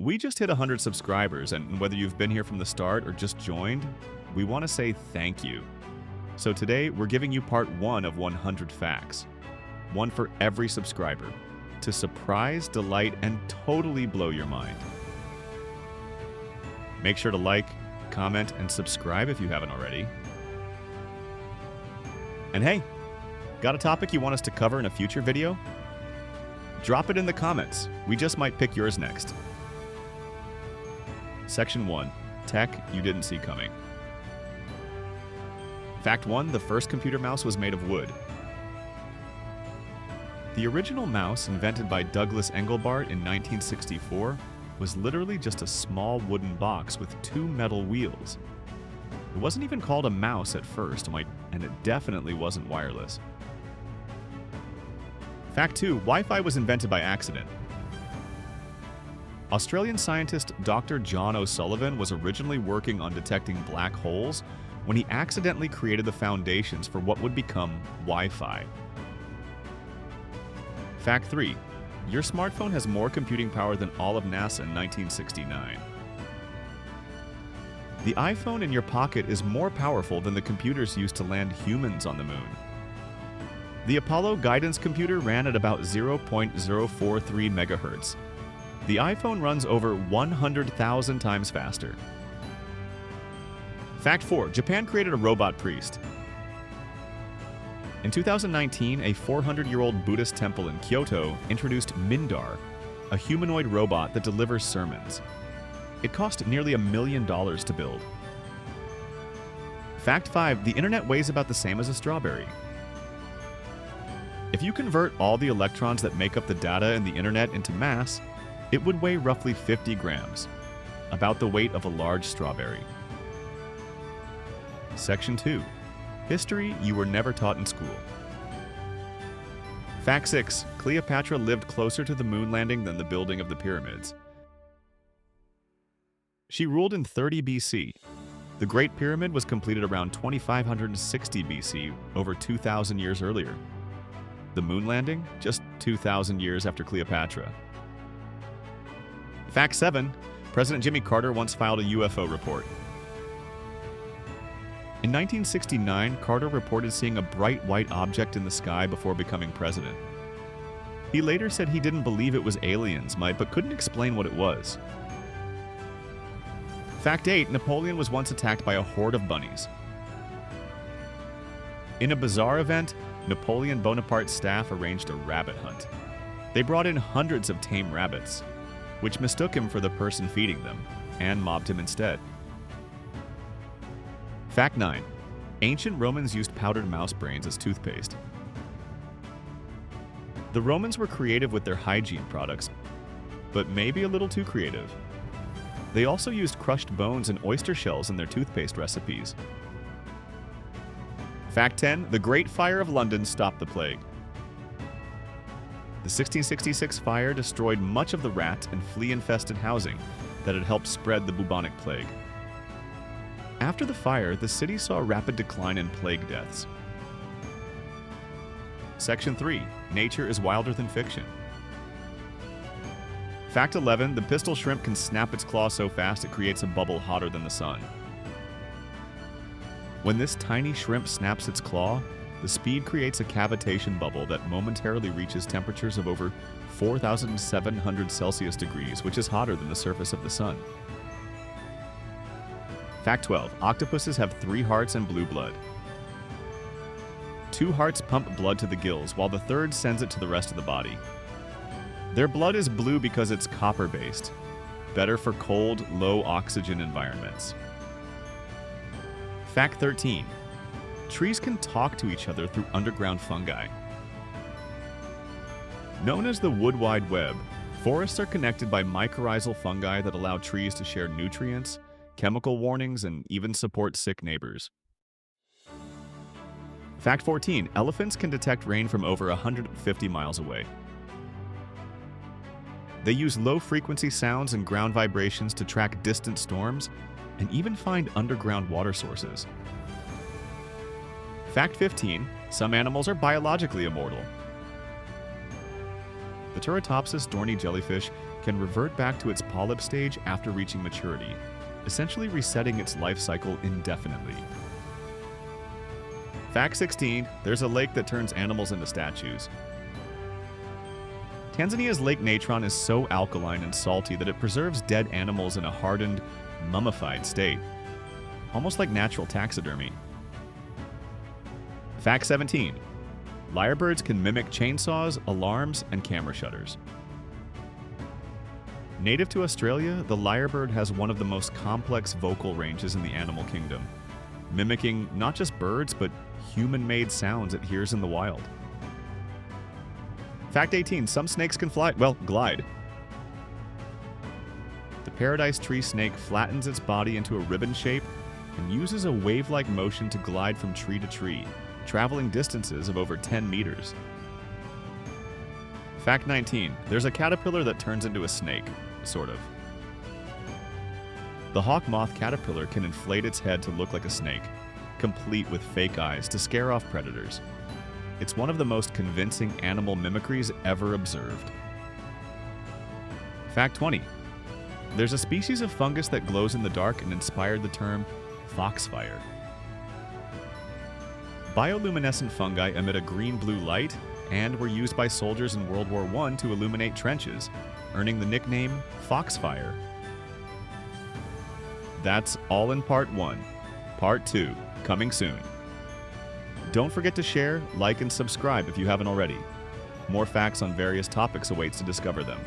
We just hit 100 subscribers, and whether you've been here from the start or just joined, we want to say thank you. So today, we're giving you part 1 of 100 facts. One for every subscriber, to surprise, delight, and totally blow your mind. Make sure to like, comment, and subscribe if you haven't already. And hey, got a topic you want us to cover in a future video? Drop it in the comments. We just might pick yours next. Section 1. Tech you didn't see coming. Fact 1. The first computer mouse was made of wood. The original mouse, invented by Douglas Engelbart in 1964, was literally just a small wooden box with 2 metal wheels. It wasn't even called a mouse at first, and it definitely wasn't wireless. Fact 2. Wi-Fi was invented by accident. Australian scientist Dr. John O'Sullivan was originally working on detecting black holes when he accidentally created the foundations for what would become Wi-Fi. Fact 3. Your smartphone has more computing power than all of NASA in 1969. The iPhone in your pocket is more powerful than the computers used to land humans on the moon. The Apollo guidance computer ran at about 0.043 megahertz. The iPhone runs over 100,000 times faster. Fact 4. Japan created a robot priest. In 2019, a 400-year-old Buddhist temple in Kyoto introduced Mindar, a humanoid robot that delivers sermons. It cost nearly $1 million to build. Fact 5. The internet weighs about the same as a strawberry. If you convert all the electrons that make up the data in the internet into mass, it would weigh roughly 50 grams, about the weight of a large strawberry. Section 2. History you were never taught in school. Fact 6. Cleopatra lived closer to the moon landing than the building of the pyramids. She ruled in 30 BC. The Great Pyramid was completed around 2560 BC, over 2,000 years earlier. The moon landing, just 2,000 years after Cleopatra. Fact 7. President Jimmy Carter once filed a UFO report. In 1969, Carter reported seeing a bright white object in the sky before becoming president. He later said he didn't believe it was aliens, but couldn't explain what it was. Fact 8. Napoleon was once attacked by a horde of bunnies. In a bizarre event, Napoleon Bonaparte's staff arranged a rabbit hunt. They brought in hundreds of tame rabbits, which mistook him for the person feeding them, and mobbed him instead. Fact 9. Ancient Romans used powdered mouse brains as toothpaste. The Romans were creative with their hygiene products, but maybe a little too creative. They also used crushed bones and oyster shells in their toothpaste recipes. Fact 10. The Great Fire of London stopped the plague. The 1666 fire destroyed much of the rat and flea-infested housing that had helped spread the bubonic plague. After the fire, the city saw a rapid decline in plague deaths. Section 3. Nature is wilder than fiction. Fact 11. The pistol shrimp can snap its claw so fast it creates a bubble hotter than the sun. When this tiny shrimp snaps its claw, the speed creates a cavitation bubble that momentarily reaches temperatures of over 4,700 Celsius degrees, which is hotter than the surface of the sun. Fact 12. Octopuses have 3 hearts and blue blood. 2 hearts pump blood to the gills, while the third sends it to the rest of the body. Their blood is blue because it's copper-based, better for cold, low-oxygen environments. Fact 13. Trees can talk to each other through underground fungi. Known as the Wood Wide Web, forests are connected by mycorrhizal fungi that allow trees to share nutrients, chemical warnings, and even support sick neighbors. Fact 14. Elephants can detect rain from over 150 miles away. They use low-frequency sounds and ground vibrations to track distant storms and even find underground water sources. Fact 15. Some animals are biologically immortal. The Turritopsis dorni jellyfish can revert back to its polyp stage after reaching maturity, essentially resetting its life cycle indefinitely. Fact 16, there's a lake that turns animals into statues. Tanzania's Lake Natron is so alkaline and salty that it preserves dead animals in a hardened, mummified state, almost like natural taxidermy. Fact 17, lyrebirds can mimic chainsaws, alarms, and camera shutters. Native to Australia, the lyrebird has one of the most complex vocal ranges in the animal kingdom, mimicking not just birds, but human-made sounds it hears in the wild. Fact 18, some snakes can glide. The paradise tree snake flattens its body into a ribbon shape and uses a wave-like motion to glide from tree to tree, traveling distances of over 10 meters. Fact 19, there's a caterpillar that turns into a snake, sort of. The hawk moth caterpillar can inflate its head to look like a snake, complete with fake eyes to scare off predators. It's one of the most convincing animal mimicries ever observed. Fact 20. There's a species of fungus that glows in the dark and inspired the term foxfire. Bioluminescent fungi emit a green-blue light and were used by soldiers in World War I to illuminate trenches, earning the nickname foxfire. That's all in Part 1. Part 2, coming soon. Don't forget to share, like, and subscribe if you haven't already. More facts on various topics awaits to discover them.